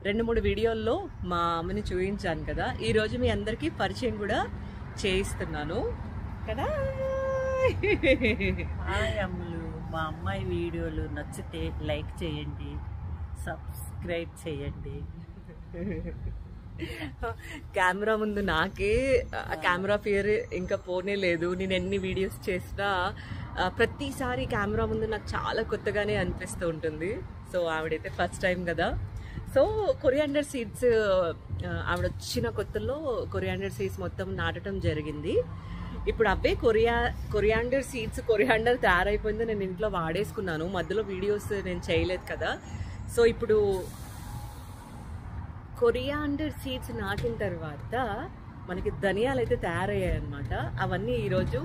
2-3 వీడియోల్లో మా అమ్మని చూపించాను కదా. ఈరోజు మీ అందరికీ పరిచయం కూడా చేయిస్తున్నాను కదా. హాయ్ అమ్ములు, మా అమ్మాయి వీడియోలు నచ్చితే లైక్ చేయండి, సబ్స్క్రైబ్ చేయండి. కెమెరా ముందు నాకే కెమెరా ఫియర్ ఇంకా పోనే లేదు. నేను ఎన్ని వీడియోస్ చేసినా ప్రతిసారి కెమెరా ముందు నాకు చాలా కొత్తగానే అనిపిస్తూ ఉంటుంది. సో ఆవిడైతే ఫస్ట్ టైం కదా. సో కొరియాండర్ సీడ్స్ ఆవిడ వచ్చిన కొత్తలో కొరియాండర్ సీడ్స్ మొత్తం నాటడం జరిగింది. ఇప్పుడు అవే కొరియాండర్ సీడ్స్ కొరియాండర్ తయారైపోయింది. నేను ఇంట్లో వాడేసుకున్నాను. మధ్యలో వీడియోస్ నేను చేయలేదు కదా. సో ఇప్పుడు కొరియాండర్ సీడ్స్ నాటిన తర్వాత మనకి ధనియాలు అయితే తయారయ్యాయి అనమాట. అవన్నీ ఈరోజు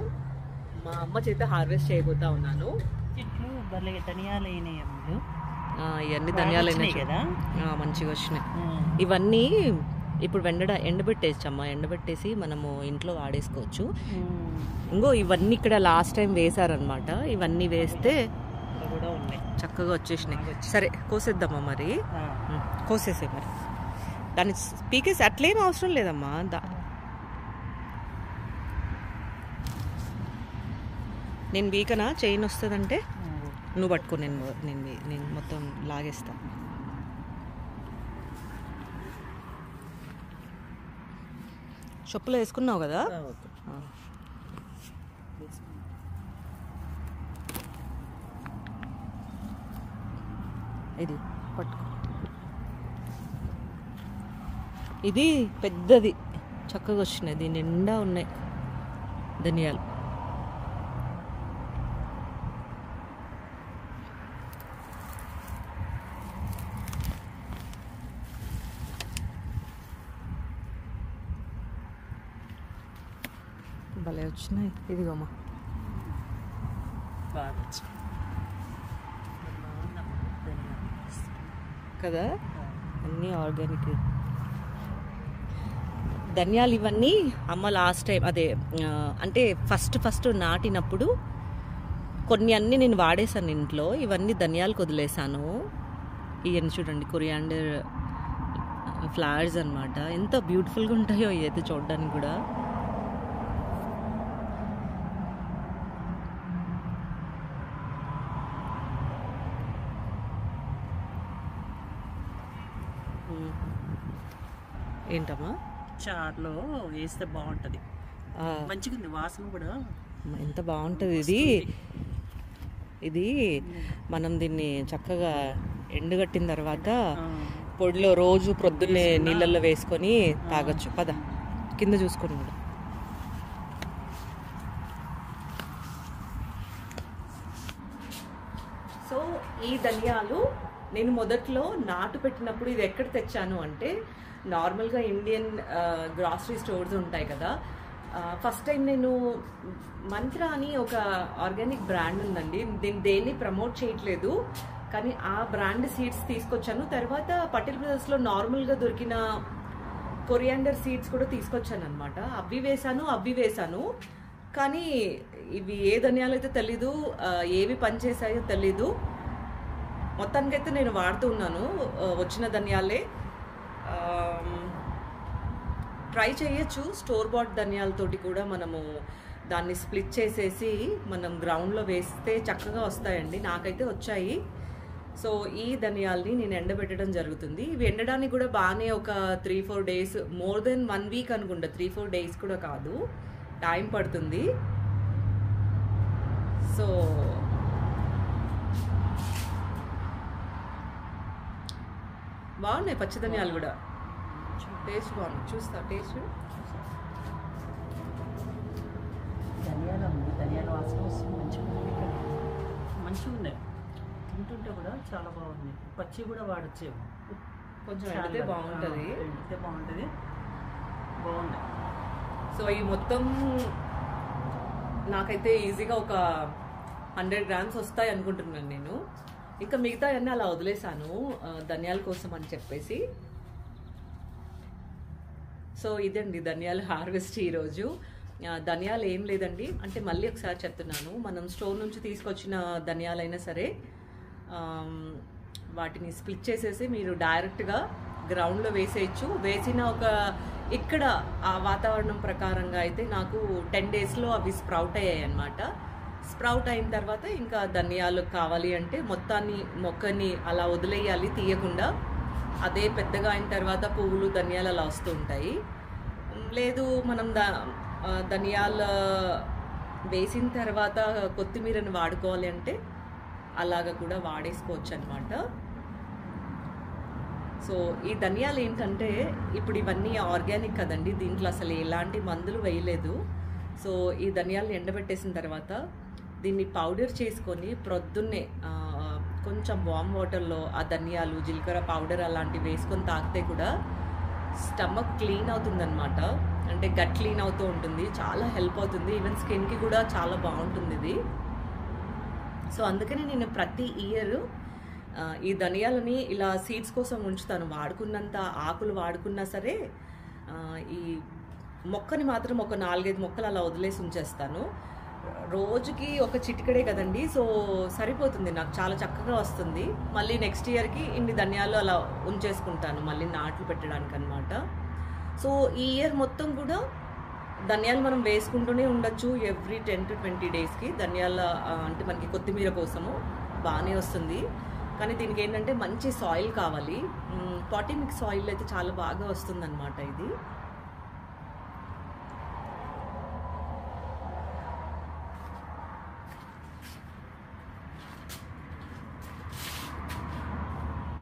మా అమ్మ చేత హార్వెస్ట్ చేయబోతా ఉన్నాను. చెట్లు భలే ధనియాలు అయినాయి అమ్ములు. ఇవన్నీ ధనియాలు అయినాయి కదా, మంచిగా వచ్చినాయి. ఇవన్నీ ఇప్పుడు ఎండబెట్టేసమ్మా. ఎండబెట్టేసి మనము ఇంట్లో వాడేసుకోవచ్చు. ఇంకో ఇవన్నీ ఇక్కడ లాస్ట్ టైం వేసారనమాట. ఇవన్నీ వేస్తే కూడా ఉన్నాయి, చక్కగా వచ్చేసినాయి. సరే కోసేద్దామా మరి. కోసేసే మరి. దాన్ని పీకేసి అట్లేం అవసరం లేదమ్మా. నేను వీకనా చైన్ వస్తుందంటే నువ్వు పట్టుకో, నేను మొత్తం లాగేస్తా. చెప్పులు వేసుకున్నావు కదా. ఇది పట్టుకో. ఇది పెద్దది చక్కగా వచ్చినాయి. దీని నిండా ఉన్నాయి ధనియాలు. భలే వచ్చినాయి. ఇదిగోమ్మా కదా, అన్నీ ఆర్గానిక్ ధనియాలు. ఇవన్నీ అమ్మ లాస్ట్ టైం అంటే ఫస్ట్ నాటినప్పుడు కొన్ని అన్నీ నేను వాడేసాను ఇంట్లో. ఇవన్నీ ధనియాలకు వదిలేసాను. ఇవన్నీ చూడండి కొరియాండర్ ఫ్లవర్స్ అనమాట. ఎంత బ్యూటిఫుల్గా ఉంటాయో ఇవైతే చూడడానికి కూడా. ఏంటమ్మా చారులో వేస్తే బాగుంటుంది, మంచిగా ఉంది వాసన కూడా. ఎంత బాగుంటుంది ఇది. మనం దీన్ని చక్కగా ఎండుగట్టిన తర్వాత పొడిలో రోజు ప్రొద్దున్నే నీళ్ళల్లో వేసుకొని తాగొచ్చు. పద కింద చూసుకొని కూడా. సో ఈ ధనియాలు నేను మొదట్లో నాటు పెట్టినప్పుడు ఇది ఎక్కడ తెచ్చాను అంటే, నార్మల్గా ఇండియన్ గ్రాసరీ స్టోర్స్ ఉంటాయి కదా. ఫస్ట్ టైం నేను మంత్రా అని ఒక ఆర్గానిక్ బ్రాండ్ ఉందండి. దేన్ని ప్రమోట్ చేయట్లేదు, కానీ ఆ బ్రాండ్ సీడ్స్ తీసుకొచ్చాను. తర్వాత పటేల్ బ్రదర్స్లో నార్మల్గా దొరికిన కొరియాండర్ సీడ్స్ కూడా తీసుకొచ్చాను అనమాట. అవి వేసాను కానీ ఇవి ఏ ధనియాలు అయితే తెలీదు, ఏవి పనిచేసాయో తెలీదు. మొత్తానికైతే నేను వాడుతూ ఉన్నాను వచ్చిన ధనియాలే. ట్రై చేయొచ్చు. స్టోర్ బాట్ ధనియాలతోటి కూడా మనము దాన్ని స్ప్లిట్ చేసేసి మనం గ్రౌండ్లో వేస్తే చక్కగా వస్తాయండి. నాకైతే వచ్చాయి. సో ఈ ధనియాల్ని నేను ఎండబెట్టడం జరుగుతుంది. ఇవి ఎండడానికి కూడా బాగానే ఒక 3-4 డేస్, మోర్ దెన్ 1 వీక్ అనుకుంటా. 3-4 డేస్ కూడా కాదు, టైం పడుతుంది. సో బాగున్నాయి పచ్చి ధనియాలు కూడా. టేస్ట్ బాగుంది. చూస్తా టేస్ట్. ధనియాల వాసన వస్తుంది, మంచిగా ఉన్నాయి. తింటుంటే కూడా చాలా బాగుంది. పచ్చి కూడా వాడచ్చేమో, కొంచెం ఎండితే బాగుంటుంది. బాగుంది. సో ఈ మొత్తం నాకైతే ఈజీగా ఒక 100 గ్రామ్స్ వస్తాయి అనుకుంటున్నాను నేను. ఇంకా మిగతా అన్నీ అలా వదిలేసాను ధనియాల కోసం అని చెప్పేసి. సో ఇదండి ధనియాల హార్వెస్ట్ ఈరోజు. ధనియాలు ఏం లేదండి, అంటే మళ్ళీ ఒకసారి చెప్తున్నాను, మనం స్టోర్ నుంచి తీసుకొచ్చిన ధనియాలైనా సరే వాటిని స్ప్లిట్ చేసేసి మీరు డైరెక్ట్గా గ్రౌండ్లో వేసేయచ్చు. వేసిన ఇక్కడ ఆ వాతావరణం ప్రకారంగా అయితే నాకు 10 డేస్లో అవి స్ప్రౌట్ అయ్యాయి అన్నమాట. స్ప్రౌట్ అయిన తర్వాత ఇంకా ధనియాలు కావాలి అంటే మొక్కని అలా వదిలేయాలి తీయకుండా. అదే పెద్దగా అయిన తర్వాత పువ్వులు ధనియాలు అలా వస్తూ ఉంటాయి. లేదు మనం ధనియాలు వేసిన తర్వాత కొత్తిమీరని వాడుకోవాలి అంటే అలాగ కూడా వాడేసుకోవచ్చు అనమాట. సో ఈ ధనియాలు ఏంటంటే ఇప్పుడు ఇవన్నీ ఆర్గానిక్ కదండి, దీంట్లో అసలు ఎలాంటి మందులు వేయలేదు. సో ఈ ధనియాలను ఎండబెట్టేసిన తర్వాత దీన్ని పౌడర్ చేసుకొని ప్రొద్దున్నే కొంచెం వామ్ వాటర్లో ఆ ధనియాలు, జీలకర్ర పౌడర్ అలాంటివి వేసుకొని తాగితే కూడా స్టమక్ క్లీన్ అవుతుందన్నమాట. అంటే గట్ క్లీన్ అవుతూ ఉంటుంది, చాలా హెల్ప్ అవుతుంది. ఈవెన్ స్కిన్కి కూడా చాలా బాగుంటుంది ఇది. సో అందుకని నేను ప్రతి ఇయర్ ఈ ధనియాలని ఇలా సీడ్స్ కోసం ఉంచుతాను. వాడుకున్నంత ఆకులు వాడుకున్నా సరే ఈ మొక్కని మాత్రం ఒక 4-5 మొక్కలు అలా వదిలేసి ఉంచేస్తాను. రోజుకి ఒక చిటికడే కదండి, సో సరిపోతుంది నాకు, చాలా చక్కగా వస్తుంది. మళ్ళీ నెక్స్ట్ ఇయర్కి ఇన్ని ధనియాలు అలా ఉంచేసుకుంటాను మళ్ళీ నాట్లు పెట్టడానికి అనమాట. సో ఈ ఇయర్ మొత్తం కూడా ధనియాలు మనం వేసుకుంటూనే ఉండొచ్చు. ఎవ్రీ 10 to 20 డేస్కి ధనియాల అంటే మనకి కొత్తిమీర కోసము బాగానే వస్తుంది. కానీ దీనికి ఏంటంటే మంచి సాయిల్ కావాలి. పాటిమిక్స్ సాయిల్ అయితే చాలా బాగా వస్తుంది అనమాట ఇది.